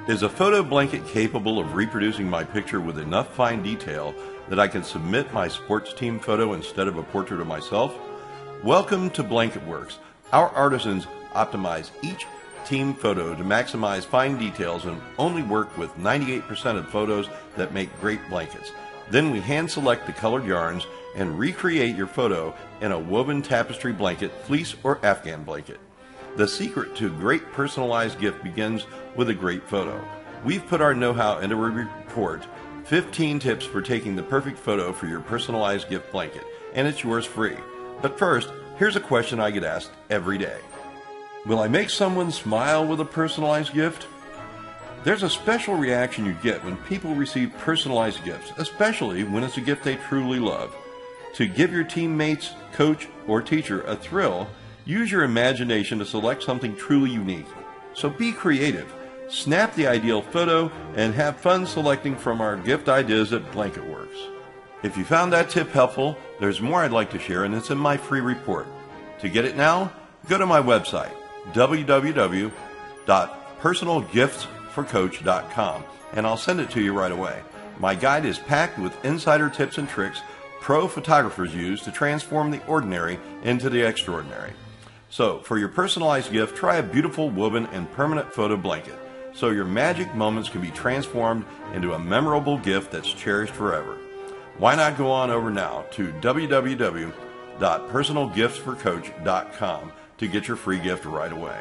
Is a photo blanket capable of reproducing my picture with enough fine detail that I can submit my sports team photo instead of a portrait of myself? Welcome to Blanket Works. Our artisans optimize each team photo to maximize fine details and only work with 98% of photos that make great blankets. Then we hand select the colored yarns and recreate your photo in a woven tapestry blanket, fleece, or Afghan blanket. The secret to a great personalized gift begins with a great photo. We've put our know-how into a report, 15 tips for taking the perfect photo for your personalized gift blanket, and it's yours free. But first, here's a question I get asked every day. Will I make someone smile with a personalized gift? There's a special reaction you get when people receive personalized gifts, especially when it's a gift they truly love. To give your teammates, coach, or teacher a thrill, use your imagination to select something truly unique. So be creative, snap the ideal photo, and have fun selecting from our gift ideas at Blanket Works. If you found that tip helpful, there's more I'd like to share, and it's in my free report. To get it now, go to my website, www.personalgiftsforcoach.com, and I'll send it to you right away. My guide is packed with insider tips and tricks pro photographers use to transform the ordinary into the extraordinary. So, for your personalized gift, try a beautiful woven and permanent photo blanket, so your magic moments can be transformed into a memorable gift that's cherished forever. Why not go on over now to www.personalgiftsforcoach.com to get your free gift right away.